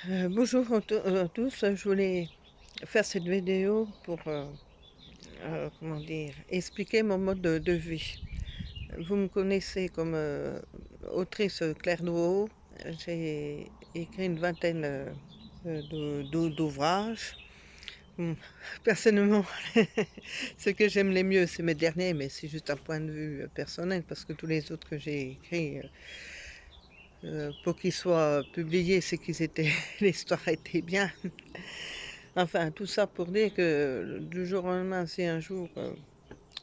Bonjour à tous, je voulais faire cette vidéo pour, comment dire? Expliquer mon mode de vie. Vous me connaissez comme, autrice, Claire Drouot. J'ai écrit une vingtaine, d'ouvrages. Mmh, personnellement, ce que j'aime le mieux, c'est mes derniers, mais c'est juste un point de vue, personnel parce que tous les autres que j'ai écrits, pour qu'ils soient publiés, c'est qu'ils étaient l'histoire était bien. Enfin, tout ça pour dire que du jour au lendemain, si un jour,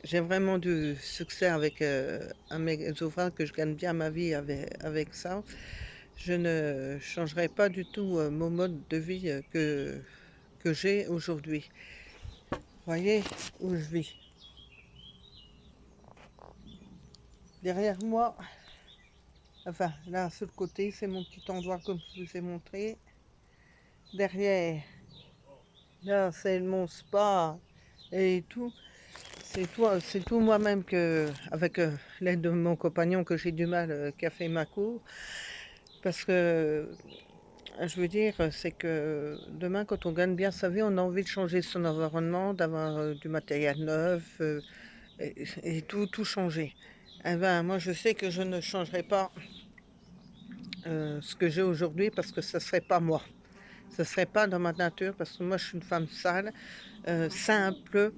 j'ai vraiment du succès avec, un de mes ouvrages, que je gagne bien ma vie avec ça, je ne changerai pas du tout, mon mode de vie, que j'ai aujourd'hui. Voyez où je vis. Derrière moi, enfin là sur le côté, c'est mon petit endroit comme je vous ai montré. Derrière, là, c'est mon spa et tout. C'est tout moi-même que avec, l'aide de mon compagnon que j'ai du mal, qui a fait ma cour. Parce que, je veux dire, c'est que demain quand on gagne bien sa vie, on a envie de changer son environnement, d'avoir, du matériel neuf, et tout changer. Eh ben, moi je sais que je ne changerai pas, ce que j'ai aujourd'hui parce que ce serait pas moi. Ce serait pas dans ma nature parce que moi je suis une femme sale, simple.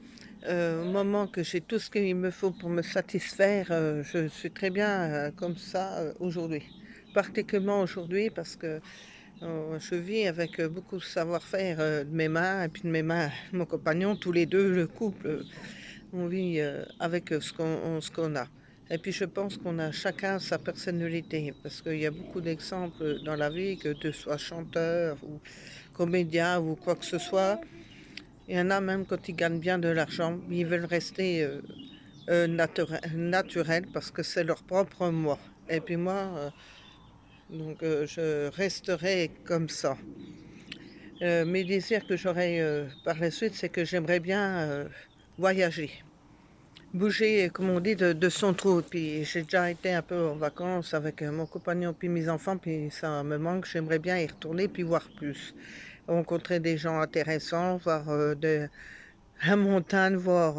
Au moment que j'ai tout ce qu'il me faut pour me satisfaire, je suis très bien, comme ça, aujourd'hui. Particulièrement aujourd'hui parce que, je vis avec, beaucoup de savoir-faire, de mes mains et puis de mes mains mon compagnon, tous les 2 le couple, on vit, avec, ce qu'on a. Et puis je pense qu'on a chacun sa personnalité parce qu'il y a beaucoup d'exemples, dans la vie, que tu sois chanteur ou comédien ou quoi que ce soit. Il y en a même quand ils gagnent bien de l'argent, ils veulent rester, naturels parce que c'est leur propre moi. Et puis moi, donc je resterai comme ça. Mes désirs que j'aurai, par la suite, c'est que j'aimerais bien, voyager. Bouger, comme on dit, de son trou. Puis j'ai déjà été un peu en vacances avec, mon compagnon puis mes enfants, puis ça me manque. J'aimerais bien y retourner puis voir plus. Rencontrer des gens intéressants, voir, la montagne, voir,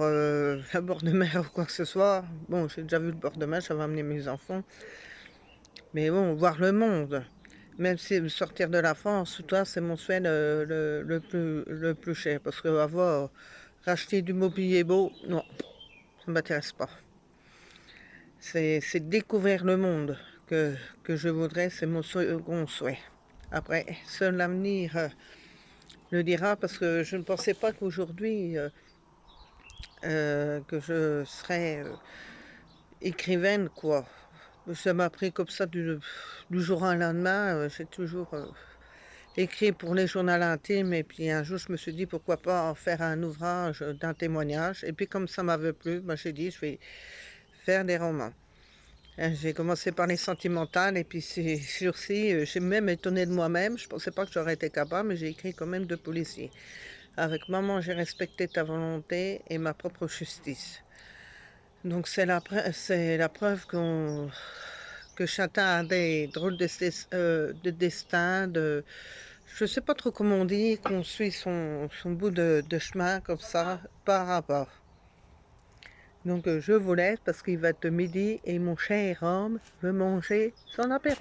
la bord de mer ou quoi que ce soit. Bon, j'ai déjà vu le bord de mer, ça va amener mes enfants. Mais bon, voir le monde. Même si sortir de la France, toi, c'est mon souhait le plus cher. Parce que avoir racheter du mobilier beau, non, ça ne m'intéresse pas. C'est découvrir le monde que je voudrais, c'est mon second souhait. Après, seul l'avenir, le dira, parce que je ne pensais pas qu'aujourd'hui, que je serais, écrivaine, quoi. Ça m'a pris comme ça du jour au lendemain. J'ai toujours, écrit pour les journaux intimes et puis un jour je me suis dit pourquoi pas en faire un ouvrage, d'un témoignage et puis comme ça m'avait plu, bah, j'ai dit: «Je vais faire des romans». J'ai commencé par les sentimentales et puis ces jours-ci, j'ai même étonné de moi-même. Je pensais pas que j'aurais été capable, mais j'ai écrit quand même 2 policiers. Avec «Maman, j'ai respecté ta volonté et ma propre justice». Donc c'est la preuve que chacun a des drôles de destin, je sais pas trop comment on dit, qu'on suit son bout de chemin comme ça, par rapport. Donc je vous laisse parce qu'il va être midi et mon cher homme veut manger son apéro.